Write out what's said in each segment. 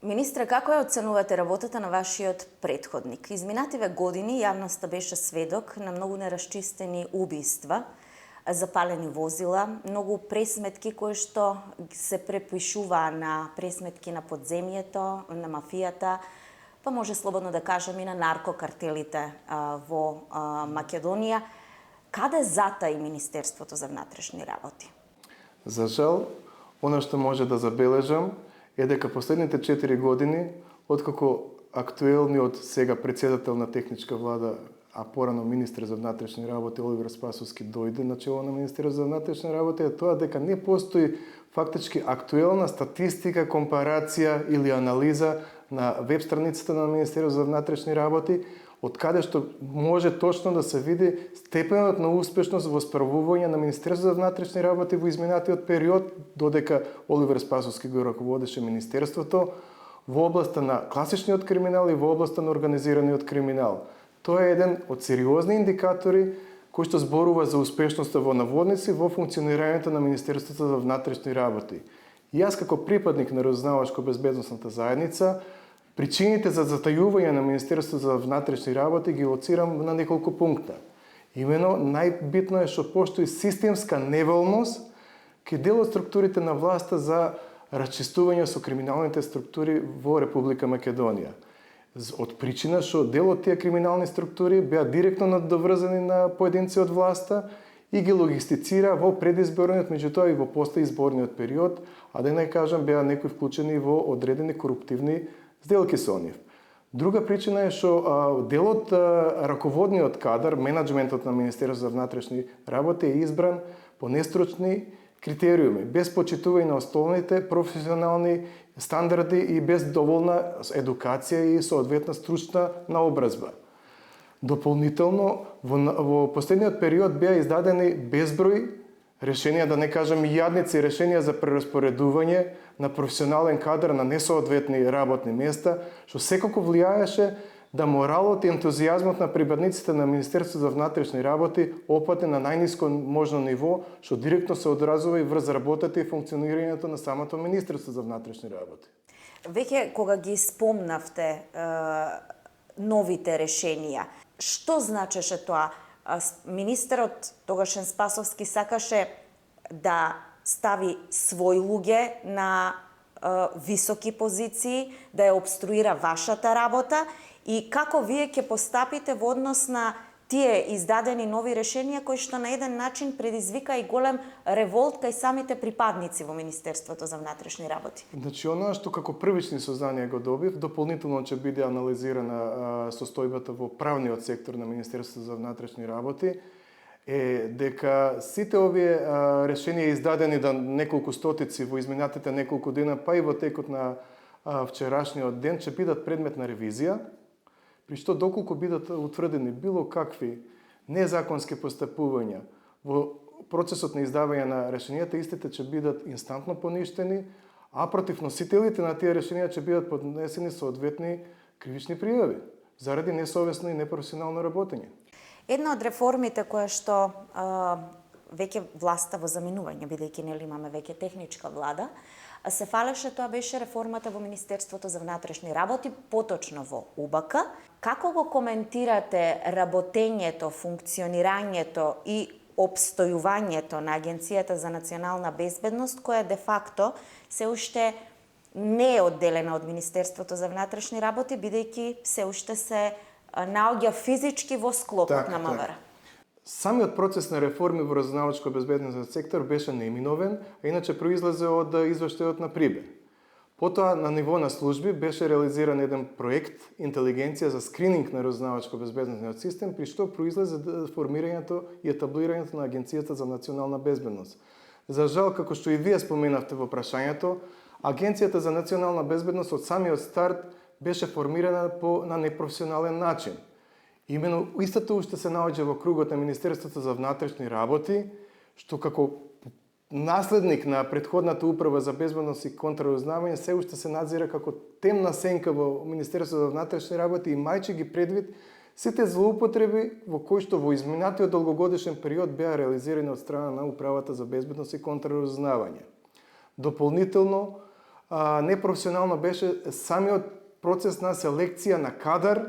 Министре, како ја оценувате работата на вашиот претходник? Изминативе години јавноста беше сведок на многу нерасчистени убиства, запалени возила, многу пресметки кои што се препишуваа на пресметки на подземјето, на мафијата, па може слободно да кажем и на наркокартелите во Македонија. Каде затаи Министерството за внатрешни работи? За жал, она што може да забележам е дека последните 4 години, откако актуелниот сега председател на техничка влада, а порано министер за внатрешни работи Оливер Спасовски дојде на чело на Министерството за внатрешни работи, е тоа дека не постои фактички актуелна статистика, компарација или анализа на веб страницата на Министерството за внатрешни работи, од каде што може точно да се види степенот на успешност во справување на Министерството за внатрешни работи во изминатиот период, додека Оливер Спасовски го раководеше Министерството, во областа на класичниот криминал и во областа на организираниот криминал. Тоа е еден од сериозни индикатори кој што зборува за успешноста во наводници во функционирањето на Министерството за внатрешни работи. Јас како припадник на разузнавачко-безбедносната заедница, причините за затајување на Министерството за внатрешни работи ги лоцирам на неколку пункта. Имено, најбитно е што постои системска неволност кај дел од структурите на власта за расчистување со криминалните структури во Република Македонија. Од причина што дел од тие криминални структури беа директно надоврзани на поединци од власта и ги логистицира во предизборниот, меѓутоа и во постизборниот период, а да не кажам беа некои вклучени во одредени коруптивни сделки со нив. Друга причина е што делот раководниот кадар, менаџментот на Министерството за внатрешни работи е избран по нестручни критериуми, без почитување на основните професионални стандарди и без доволна едукација и соодветна стручна наобразба. Дополнително, во последниот период беа издадени безброј решенија, да не кажам јадници решенија за прераспоредување на професионален кадар на несоодветни работни места, што секако влијаеше да моралот и ентузијазмот на припадниците на Министерството за внатрешни работи опадне на најниско можно ниво, што директно се одразува и врз работата и функционирањето на самото Министерство за внатрешни работи. Веќе кога ги спомнавте новите решенија, што значеше тоа? Министерот тогашен Спасовски сакаше да стави своји луѓе на високи позиции, да ја обструира вашата работа и како вие ќе постапите во однос на тие издадени нови решенија кои што на еден начин предизвика и голем револт кај самите припадници во Министерството за внатрешни работи? Значи, оноа што како првични сознанија го добив, дополнително ќе биде анализирана состојбата во правниот сектор на Министерството за внатрешни работи, е дека сите овие решенија издадени да неколку стотици во изминатите неколку дена, па и во текот на вчерашниот ден, ќе бидат предмет на ревизија, при што доколку бидат утврдени било какви незаконски постапувања во процесот на издавање на решенијата, истите ќе бидат инстантно поништени, а против носителите на тие решенија ќе бидат поднесени соодветни кривични пријави заради несовесно и непрофесионално работење. Една од реформите која што веќе власта во заминување, бидејќи нели имаме веќе техничка влада, се фалеше, тоа беше реформата во Министерството за внатрешни работи, поточно во УБК. Како го коментирате работењето, функционирањето и обстојувањето на Агенцијата за национална безбедност, која де факто се уште не е одделена од Министерството за внатрешни работи, бидејќи се уште се наоѓа физички во склопот на МВР? Самиот процес на реформи во разузнавачко-безбедносниот сектор беше неиминовен, а иначе произлезе од извештајот на Прибе. Потоа на ниво на служби беше реализиран еден проект интелигенција за скрининг на разузнавачко-безбедносниот систем, при што произлезе формирањето и етаблирањето на Агенцијата за национална безбедност. За жал, како што и вие споменавте во прашањето, Агенцијата за национална безбедност од самиот старт беше формирана на непрофесионален начин. Имено истото уште се наоѓа во кругот на Министерството за внатрешни работи, што како наследник на претходната управа за безбедност и контраузнавање се уште се надзира како темна сенка во Министерството за внатрешни работи и мајчи ги предвид сите злоупотреби во кои што во изминатиот долгогодишен период беа реализирани од страна на управата за безбедност и контраузнавање. Дополнително, непрофесионално беше самиот процес на селекција на кадар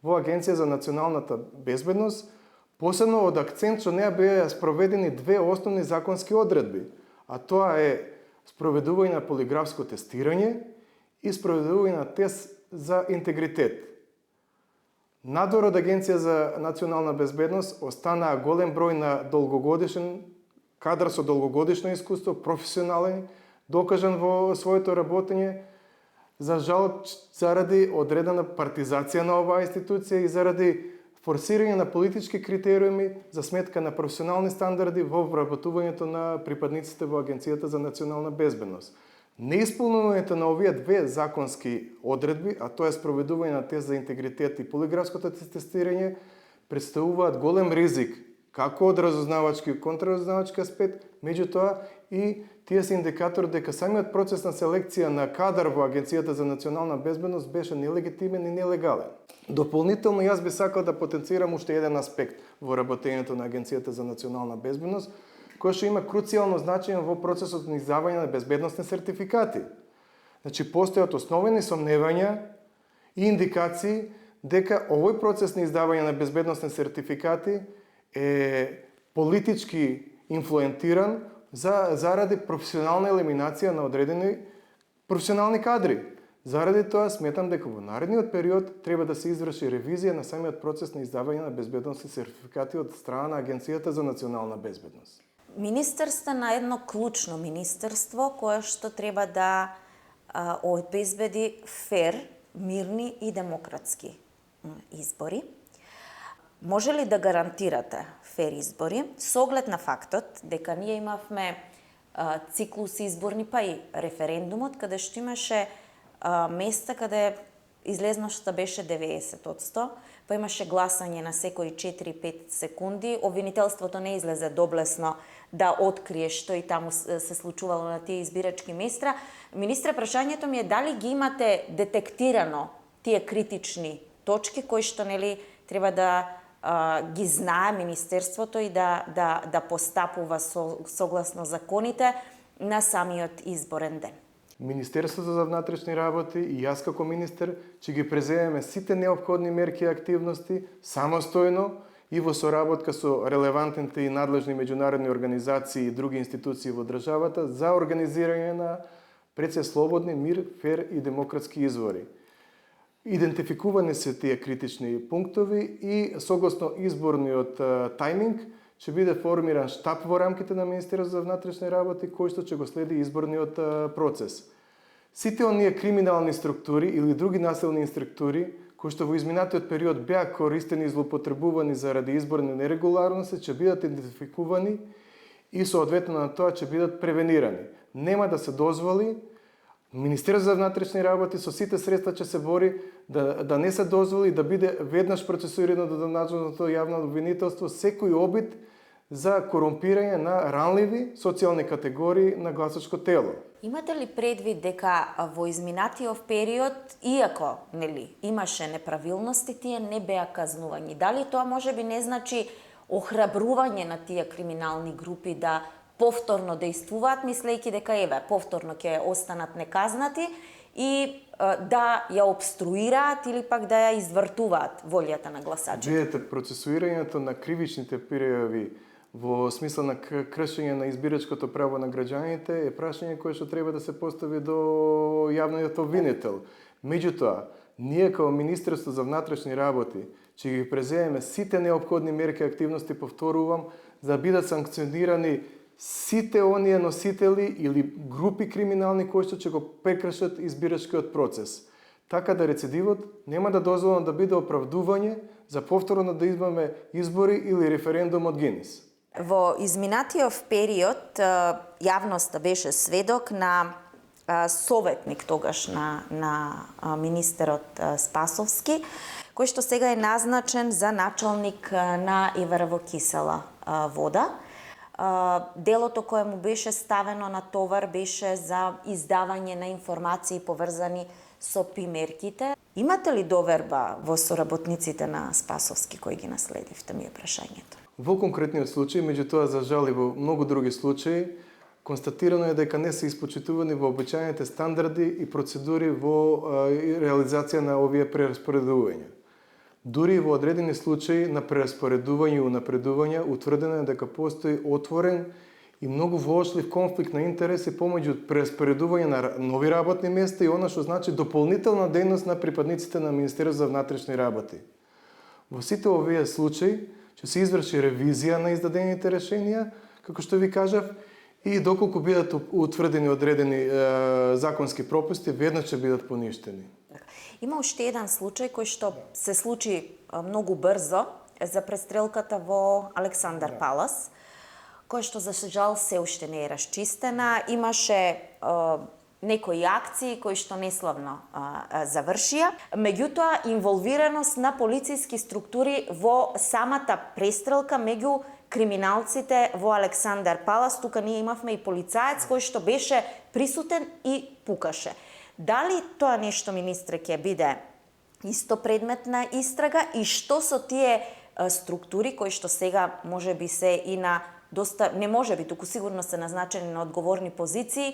во Агенција за националната безбедност, посебно од акцент што неа беа спроведени две основни законски одредби, а тоа е спроведување на полиграфско тестирање и спроведување на тест за интегритет. Надвор од Агенција за национална безбедност останаа голем број на долгогодишен кадар со долгогодишно искуство, професионален, докажан во своето работење, за жал заради одредена партизација на оваа институција и заради форсирање на политички критериуми за сметка на професионални стандарди во вработувањето на припадниците во Агенцијата за национална безбедност. Неисполнувањето на овие две законски одредби, а тоа е спроведување на тест за интегритет и полиграфското тестирање, представуваат голем ризик како од разузнавачки и контраразузнавачки аспект, меѓутоа и тие се индикатор дека самиот процес на селекција на кадар во Агенцијата за национална безбедност беше нелегитимен и нелегален. Дополнително јас би сакал да потенцирам уште еден аспект во работењето на Агенцијата за национална безбедност, кој што има круцијално значење во процесот на издавање на безбедносни сертификати. Значи, постојат основени сомневања и индикации дека овој процес на издавање на безбедносни сертификати е политички инфлуентиран заради професионална елиминација на одредени професионални кадри. Заради тоа сметам дека во наредниот период треба да се изврши ревизија на самиот процес на издавање на безбедносни сертификати од страна на Агенцијата за национална безбедност. Министерство на едно клучно министерство кое што треба да обезбеди фер, мирни и демократски избори. Може ли да гарантирате фер избори со оглед на фактот дека ние имавме циклуси изборни, па и референдумот, каде што имаше места каде излезноста беше 90%, па имаше гласање на секои 4-5 секунди. Обвинителството не излезе доблесно да открие што и таму се случувало на тие избирачки места. Министре, прашањето ми е дали ги имате детектирано тие критични точки кои што нели треба да ги знае Министерството и да постапува согласно законите на самиот изборен ден. Министерството за внатрешни работи и јас како министер ќе ги преземеме сите неопходни мерки и активности самостојно и во соработка со релевантните и надлежни меѓународни организации и други институции во државата за организирање на пред се слободни, мир, фер и демократски избори. Идентификувани се тие критични пунктови и согласно изборниот тајминг ќе биде формиран штаб во рамките на Министерството за внатрешни работи кој што ќе го следи изборниот процес. Сите оние криминални структури или други насилни структури кои што во изминатиот период беа користени и злоупотребувани заради изборни нерегуларности ќе бидат идентификувани и соодветно на тоа ќе бидат превенирани. Нема да се дозволи Министерството за внатрешни работи со сите средства ќе се бори да не се дозволи да биде веднаш процесуирано до надлежното јавно обвинителство секој обид за корумпирање на ранливи социјални категории на гласачко тело. Имате ли предвид дека во изминатиот период, иако имаше неправилности, тие не беа казнувани? Дали тоа можеби не значи охрабрување на тие криминални групи да повторно действуваат, мислејќи дека повторно ќе останат неказнати и да ја обструираат или пак да ја извртуваат волјата на гласачите? Видете, процесуирањето на кривичните пријави во смисла на кршење на избирачкото право на граѓаните е прашање кое што треба да се постави до јавниот обвинител. Меѓутоа, ние како Министерство за внатрешни работи ќе ги преземеме сите неопходни мерки и активности, повторувам, за да бидат санкционирани сите оние носители или групи криминални кои што ќе го прекршат избирачкиот процес. Така да рецидивот нема да дозволам да биде оправдување за повторно да имаме избори или референдум од Гинис. Во изминатиот период јавноста беше сведок на советник тогаш на министерот Спасовски, кој што сега е назначен за началник на ИВР Кисела вода. Делото кое му беше ставено на товар беше за издавање на информации поврзани со ПИ-мерките. Имате ли доверба во соработниците на Спасовски кои ги наследивте, ми е прашањето? Во конкретниот случај, меѓутоа за жал и во многу други случаи, констатирано е дека не се испочитувани вообичаените стандарди и процедури во реализација на овие прераспоредувања. Дури во одредени случаи на прераспоредување и унапредување утврдено е дека постои отворен и многу воочлив конфликт на интереси помеѓу прераспоредување на нови работни места и она што значи дополнителна дејност на припадниците на Министерството за внатрешни работи. Во сите овие случаи ќе се изврши ревизија на издадените решенија, како што ви кажав, и доколку бидат утврдени одредени законски пропусти, веднаш ќе бидат поништени. Има уште еден случај кој што се случи многу брзо за престрелката во Александар Палас, кој што за жал се уште не е расчистена. Имаше некои акции кои што неславно завршија. Меѓутоа, инволвираност на полициски структури во самата престрелка меѓу криминалците во Александар Палас. Тука ние имавме и полицаец кој што беше присутен и пукаше. Дали тоа нешто, министре, ќе биде исто предмет на истрага и што со тие структури кои што сега може би се и на доста, не може би, туку сигурно се назначени на одговорни позиции,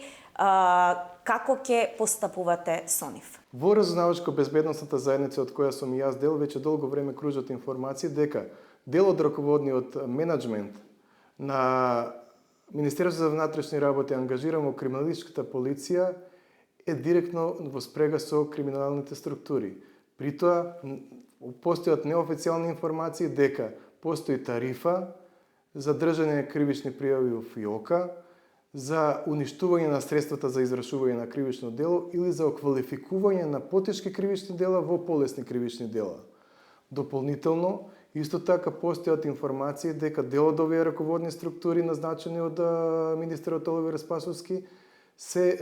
како ќе постапувате со нив? Во разузнавачко-безбедносната заедница од која сум и јас дел, веќе долго време кружат информации дека дел од раководниот менеджмент на Министерството за внатрешни работи ангажирано криминалистичката полиција е директно во спрега со криминалните структури. При тоа постојат неофицијални информации дека постои тарифа за држање кривични пријави во ФИОКа, за уништување на средствата за извршување на кривично дело или за оквалификување на потешки кривични дела во полесни кривични дела. Дополнително, исто така постојат информации дека дел од овие раководни структури назначени од министерот Оливер Спасовски се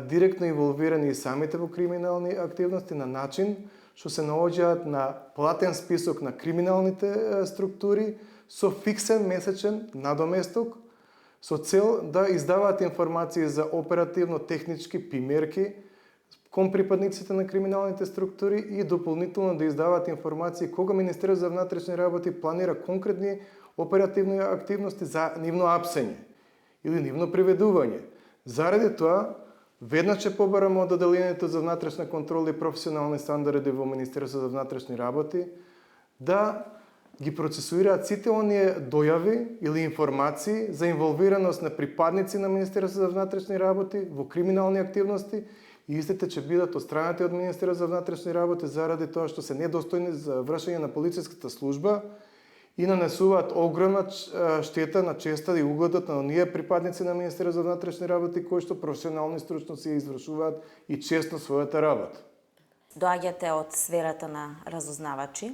директно инволвирани и самите во криминални активности на начин што се наоѓаат на платен список на криминалните структури со фиксен месечен надоместок со цел да издаваат информации за оперативно-технички примерки кон припадниците на криминалните структури и дополнително да издаваат информации кога Министерството за внатрешни работи планира конкретни оперативни активности за нивно апсење или нивно приведување. Заради тоа, веднаш ќе побараме од Одделението за внатрешна контрола и професионални стандарди во Министерството за внатрешни работи да ги процесуираат сите оние дојави или информации за инволвираност на припадници на Министерството за внатрешни работи во криминални активности и истите ќе бидат отстранати од Министерството за внатрешни работи заради тоа што се недостојни за вршење на полициската служба и нанесуваат огромна штета на честа и угледот на оние припадници на Министерството за внатрешни работи кои што професионално и стручно си извршуваат и честно својата работа. Доаѓате од сферата на разузнавачи.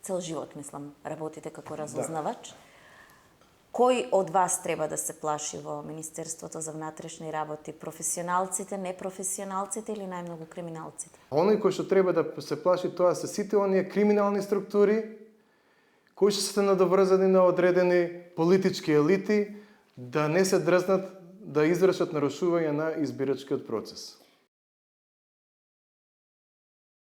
Цел живот, мислам, работите како разузнавач. Да. Кој од вас треба да се плаши во Министерството за внатрешни работи? Професионалците, непрофесионалците или најмногу криминалците? Оној кој што треба да се плаши тоа се сите оние криминални структури кои што се надоврзани на одредени политички елити да не се дрзнат да извршат нарушување на избирачкиот процес.